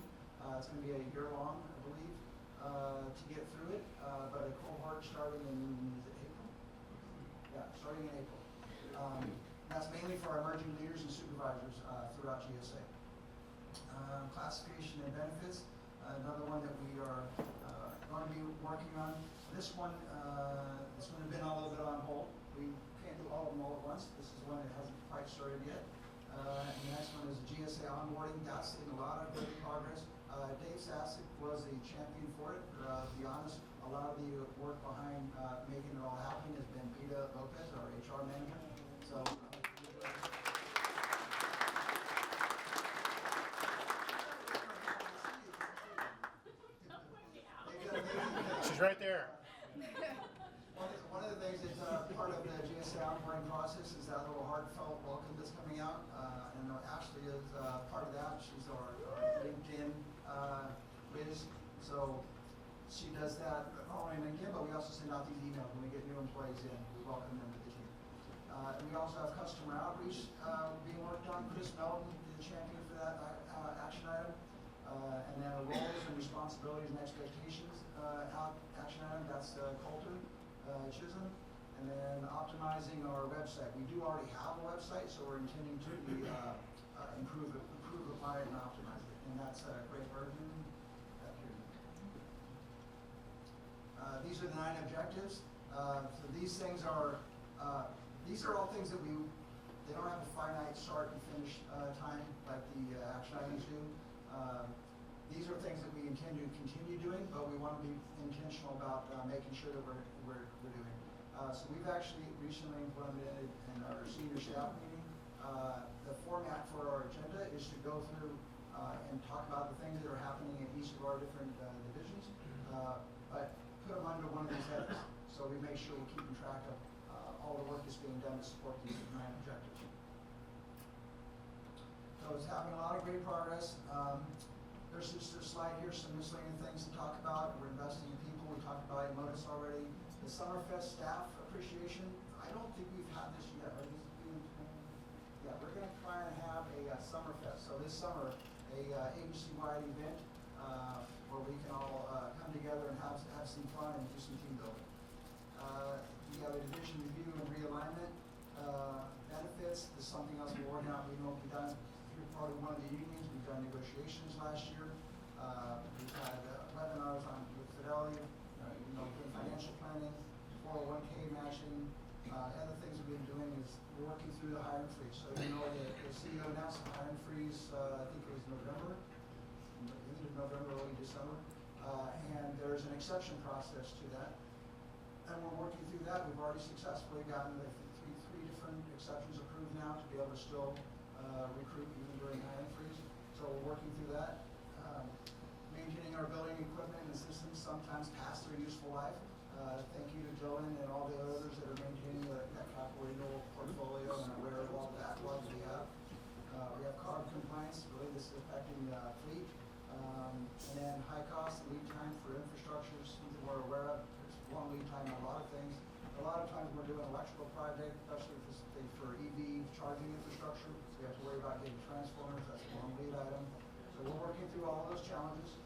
It's going to be a year long, I believe, to get through it. But a cohort starting in, is it April? Yeah, starting in April. That's mainly for our emerging leaders and supervisors throughout GSA. Classification and benefits, another one that we are going to be working on. This one has been a little bit on hold. We can't do all of them all at once. This is one that hasn't quite started yet. And the next one is GSA onboarding. That's in a lot of good progress. Dave Sasick was the champion for it. To be honest, a lot of the work behind making it all happen has been Peta Lopez, our HR manager. So. She's right there. One of the things that's part of the GSA onboarding process is that little heartfelt welcome that's coming out. And Ashley is part of that. She's our LinkedIn whiz. So she does that not only on LinkedIn, but we also send out these emails when we get new employees in. We welcome them to the team. And we also have customer outreach being worked on. Chris Melton is the champion for that action item. And then roles and responsibilities and expectations action item, that's Colter Chisholm. And then optimizing our website. We do already have a website, so we're intending to improve upon it and optimize it. And that's Great Virgin. These are the 9 objectives. So these things are These are all things that they don't have a finite start and finish time like the action items do. These are things that we intend to continue doing, but we want to be intentional about making sure that we're doing. So we've actually recently implemented in our senior staff meeting, the format for our agenda is to go through and talk about the things that are happening in each of our different divisions, but put them under one of these headings. So we make sure we're keeping track of all the work that's being done to support these nine objectives. So it's having a lot of great progress. There's just a slide here, some miscellaneous things to talk about. We're investing in people. We talked about Emotus already. The Summerfest staff appreciation. I don't think we've had this yet. Right? Yeah, we're going to try and have a Summerfest. So this summer, a agency-wide event where we can all come together and have some fun and do some team building. The other division review and realignment benefits. This is something else we're working on. We know we've done through part of one of the unions. We've done negotiations last year. We've had webinars with Fidelity, doing financial planning, 401k matching. Other things we've been doing is we're working through the hiring freeze. So the CEO announced the hiring freeze, I think it was November, early December. And there's an exception process to that. And we're working through that. We've already successfully gotten three different exceptions approved now to be able to still recruit even during hiring freeze. So we're working through that. Maintaining our building equipment and systems sometimes past their useful life. Thank you to Dylan and all the others that are maintaining that capital renewal portfolio and aware of all the backlogs we have. We have carbon compliance. Really, this is affecting the fleet. And then high cost and lead time for infrastructure, something we're aware of. There's long lead time on a lot of things. A lot of times we're doing electrical projects, especially for EV charging infrastructure. So we have to worry about getting transformers. That's a long lead item. So we're working through all of those challenges.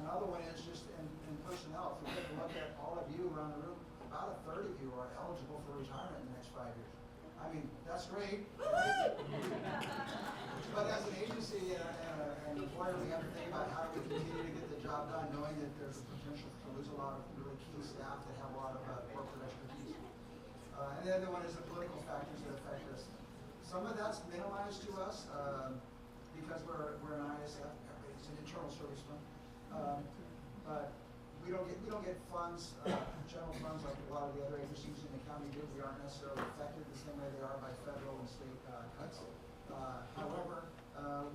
Another one is just in personnel. If we take a look at all of you around the room, about a third of you are eligible for retirement in the next 5 years. I mean, that's great. Right? But as an agency and an employer, we have to think about how do we continue to get the job done, knowing that there's a potential to lose a lot of really key staff that have a lot of corporate expertise. And the other one is the political factors that affect us. Some of that's minimized to us because we're an ISF. It's an internal service fund. But we don't get funds, general funds like a lot of the other agencies in the county do. We aren't necessarily affected the same way they are by federal and state cuts. However,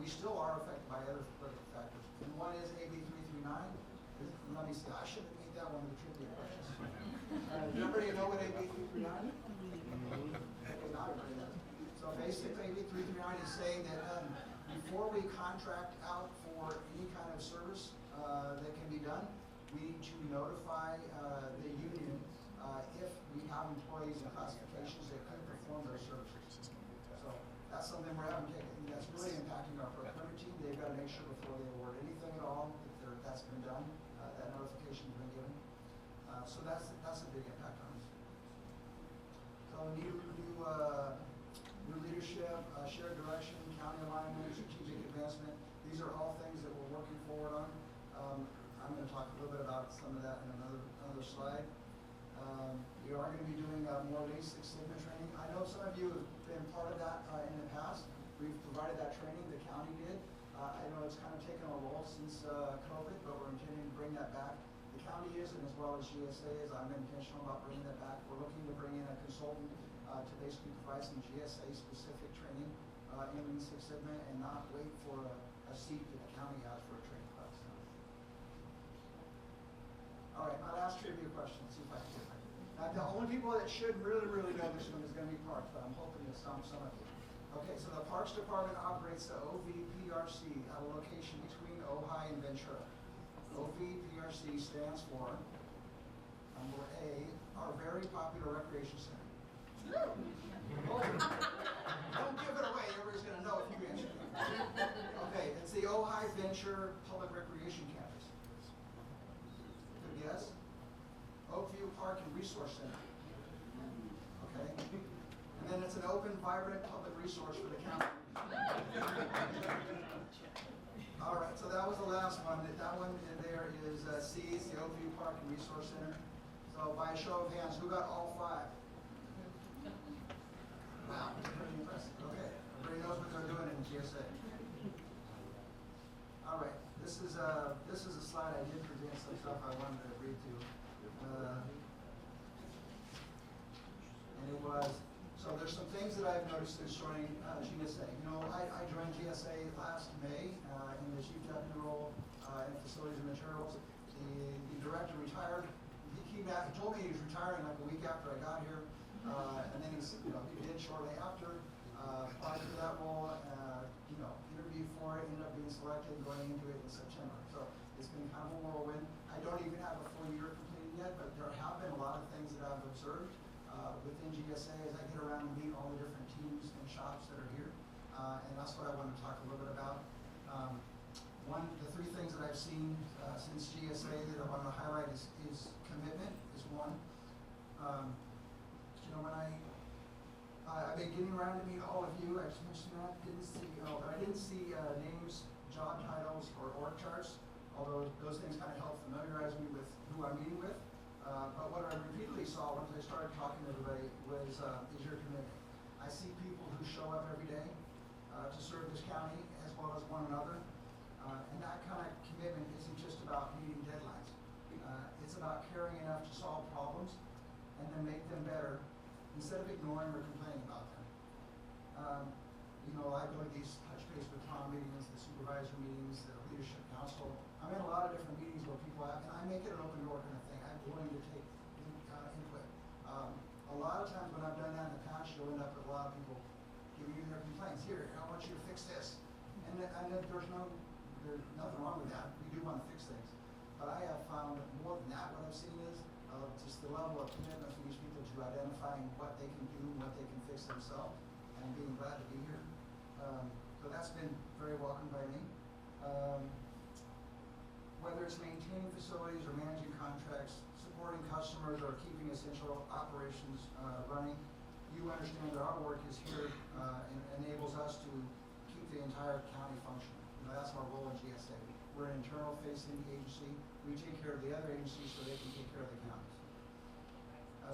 we still are affected by other political factors. And one is AB 339. Let me see, I should have made that one of the trivia questions. Does everybody know what AB 339 is? Okay, not everybody does. So basically, AB 339 is saying that before we contract out for any kind of service that can be done, we need to notify the union if we have employees and classifications that couldn't perform those services. So that's something we're having to take, that's really impacting our procurement team. They've got to make sure before they award anything at all that that's been done, that notification's been given. So that's a big impact on us. So new leadership, shared direction, county alignment, strategic advancement. These are all things that we're working forward on. I'm going to talk a little bit about some of that in another slide. We are going to be doing more Lean Six Sigma training. I know some of you have been part of that in the past. We've provided that training, the county did. I know it's kind of taken a lull since COVID, but we're intending to bring that back. The county is, and as well as GSA is, I'm intentional about bringing that back. We're looking to bring in a consultant to basically provide some GSA-specific training in Lean Six Sigma and not wait for a seat that the county has for a training class. All right, my last trivia question. Let's see if I can get it. Now, the only people that should really know this one is going to be Parks, but I'm hoping to stump some of you. Okay, so the Parks Department operates the OVPRC at a location between Ojai and Ventura. OVPRC stands for, number A, our very popular recreation center. Oh, don't give it away, everybody's going to know if you answer it. Okay, it's the Ojai Venture Public Recreation Campus. Good guess? Oakview Park and Resource Center. Okay? And then it's an open, vibrant public resource for the county. All right, so that was the last one. That one there is C, it's the Oakview Park and Resource Center. So by a show of hands, who got all five? So there's some things that I've noticed since joining GSA. You know, I joined GSA last May in the chief deputy role in facilities and materials. The director retired. He told me he was retiring like a week after I got here, and then he did shortly after. Applied for that role, interviewed for it, ended up being selected, going into it in September. So it's been kind of a whirlwind. I don't even have a full year completed yet, but there have been a lot of things that I've observed within GSA as I get around and meet all the different teams and shops that are here. And that's what I want to talk a little bit about. The three things that I've seen since GSA that I want to highlight is commitment is one. When I've been getting around to meet all of you. I just mentioned that. But I didn't see names, job titles, or org charts. Although those things kind of help familiarize me with who I'm meeting with. But what I repeatedly saw once I started talking to everybody is your commitment. I see people who show up every day to serve this county as well as one another. And that kind of commitment isn't just about meeting deadlines. It's about caring enough to solve problems and then make them better instead of ignoring or complaining about them. I go to these touch base with Tom meetings, the supervisor meetings, the leadership council. I'm in a lot of different meetings where people have, and I make it an open door kind of thing. I'm willing to take input. A lot of times when I've done that in the past, you'll end up with a lot of people giving you their complaints. Here, I want you to fix this. And there's nothing wrong with that. We do want to fix things. But I have found more than that. What I've seen is just the level of commitment from these people to identifying what they can do, what they can fix themselves, and being glad to be here. So that's been very welcomed by me. Whether it's maintaining facilities or managing contracts, supporting customers, or keeping essential operations running, you understand that our work is here and enables us to keep the entire county functioning. That's our role in GSA. We're an internal facing agency. We take care of the other agencies so they can take care of the counties.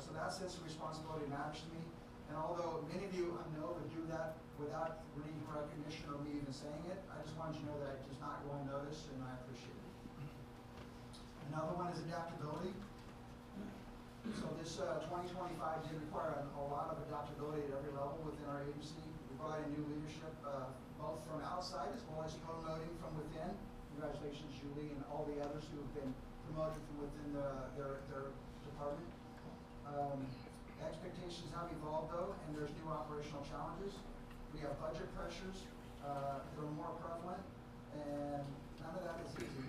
So that sense of responsibility matters to me. And although many of you I know would do that without any recognition or me even saying it, I just wanted you to know that it does not go unnoticed, and I appreciate it. Another one is adaptability. So this 2025 did require a lot of adaptability at every level within our agency. We brought in new leadership, both from outside as well as promoting from within. Congratulations, Julie, and all the others who have been promoted from within their department. Expectations have evolved though, and there's new operational challenges. We have budget pressures that are more prevalent, and none of that is easy.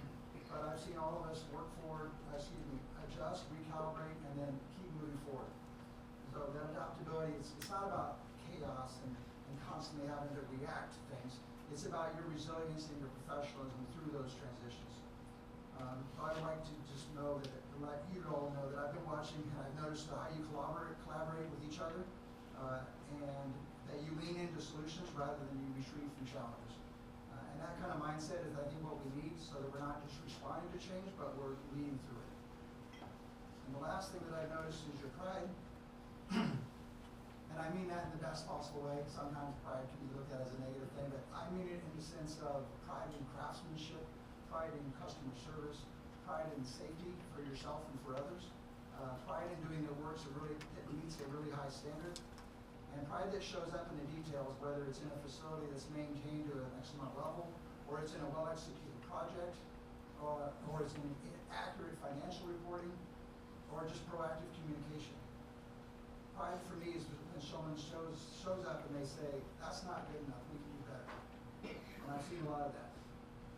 But I've seen all of us adjust, recalibrate, and then keep moving forward. So that adaptability, it's not about chaos and constantly having to react to things. It's about your resilience and your professionalism through those transitions. I'd like to just know that, like you all know, that I've been watching and I've noticed how you collaborate with each other, and that you lean into solutions rather than you retreat from challenges. And that kind of mindset is, I think, what we need, so that we're not just responding to change, but we're leading through it. And the last thing that I've noticed is your pride. And I mean that in the best possible way. Sometimes pride can be looked at as a negative thing, but I mean it in the sense of pride in craftsmanship, pride in customer service, pride in safety for yourself and for others, pride in doing the work that meets a really high standard, and pride that shows up in the details, whether it's in a facility that's maintained to an excellent level, or it's in a well-executed project, or it's in accurate financial reporting, or just proactive communication. Pride for me is when someone shows up and they say, that's not good enough, we can do better. And I've seen a lot of that.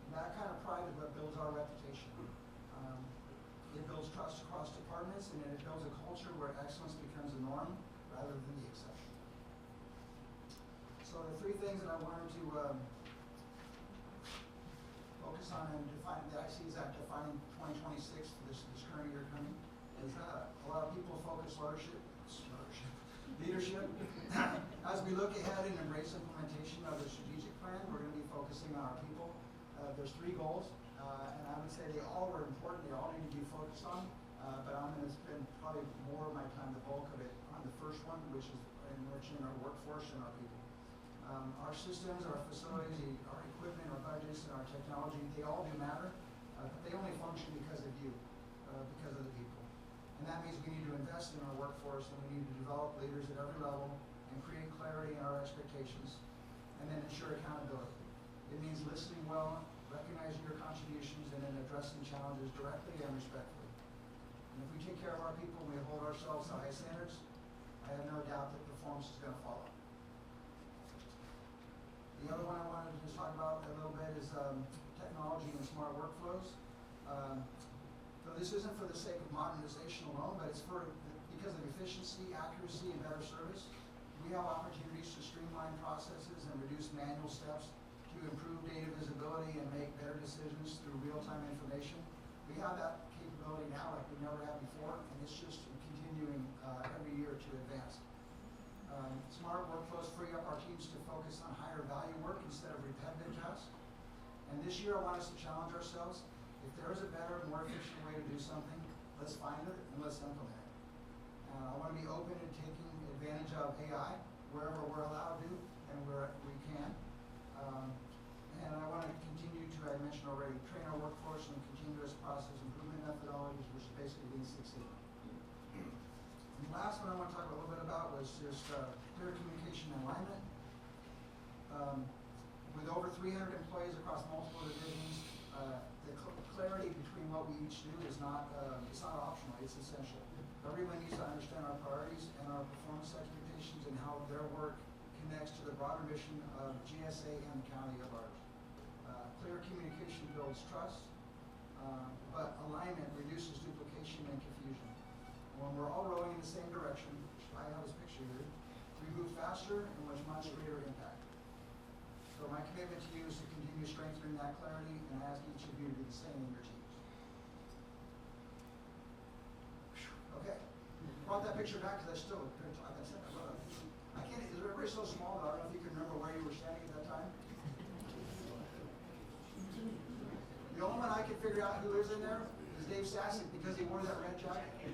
And that kind of pride is what builds our reputation. It builds trust across departments, and it builds a culture where excellence becomes the norm rather than the exception. So the three things that I wanted to focus on and define that I see as that defining 2026 for this current year coming is a lot of people focus leadership. As we look ahead and embrace implementation of the strategic plan, we're going to be focusing on our people. There's three goals, and I would say they all are important. They all need to be focused on, but I'm going to spend probably more of my time, the bulk of it, on the first one, which is enriching our workforce and our people. Our systems, our facilities, our equipment, our budgets, and our technology, they all do matter, but they only function because of you, because of the people. And that means we need to invest in our workforce, and we need to develop leaders at every level and create clarity in our expectations, and then ensure accountability. It means listening well, recognizing your contributions, and then addressing challenges directly and respectfully. And if we take care of our people and we hold ourselves to high standards, I have no doubt that performance is going to follow. The other one I wanted to just talk about a little bit is technology and smart workflows. So this isn't for the sake of modernization alone, but it's because of efficiency, accuracy, and better service. We have opportunities to streamline processes and reduce manual steps, to improve data visibility and make better decisions through real-time information. We have that capability now like we never have before, and it's just continuing every year to advance. Smart workflows free up our teams to focus on higher value work instead of repetitive tasks. And this year I want us to challenge ourselves. If there is a better, more efficient way to do something, let's find it and let's implement it. I want to be open to taking advantage of AI wherever we're allowed to and where we can. And I want to continue to, I mentioned already, train our workforce in continuous process improvement methodologies, which basically Lean Six Sigma. And the last one I want to talk a little bit about was just clear communication and alignment. With over 300 employees across multiple divisions, the clarity between what we each do is not optional, it's essential. Everyone needs to understand our priorities and our performance expectations and how their work connects to the broader mission of GSA and the county of ours. Clear communication builds trust, but alignment reduces duplication and confusion. When we're all rowing in the same direction, which I have this picture here, we move faster and with much greater impact. So my commitment to you is to continue strengthening that clarity, and I ask each of you to do the same in your teams. Okay, brought that picture back because I still, like I said, I can't, everybody's so small that I don't know if you can remember where you were standing at that time. The only one I can figure out who is in there is Dave Sassick because he wore that red jacket.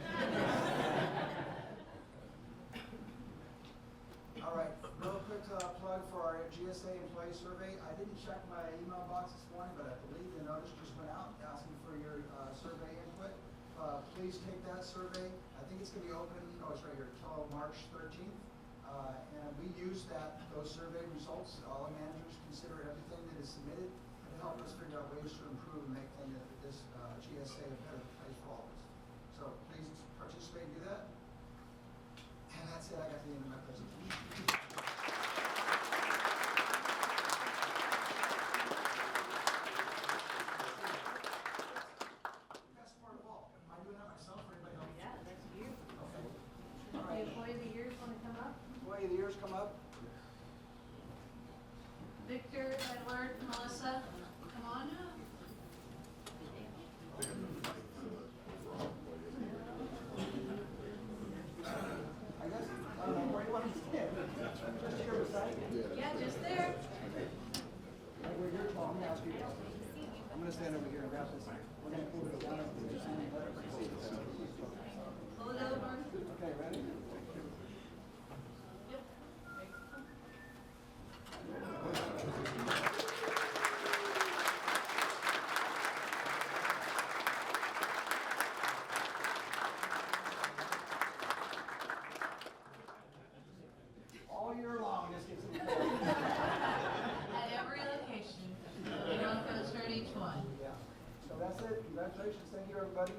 All right, real quick plug for our GSA employee survey. I didn't check my email box this morning, but I believe the notice just went out asking for your survey input. Please take that survey. I think it's going to be open, it's right here, until March 13th. And we use those survey results. All the managers consider everything that is submitted to help us figure out ways to improve and make this GSA a better place for all of us. So please participate and do that. And that's it. I got the end of my presentation. Best part of all. Am I doing that myself or anybody else? Yeah, that's you. Okay. All The right. employee of the years want to come up? Employee of the years come up. Victor, Edward, Melissa, come on up. I guess, I don't know, where do you want to stand? Just here beside you? Yeah, just there. Right where you're tall, I'm gonna ask you. I'm gonna stand over here and grab this. We're gonna pull it down and just let it see. Pull it over. Okay, ready? Yep. All year long, this gets in. At every location. One poster at each one. Yeah. So that's it. Congratulations. Thank you, everybody.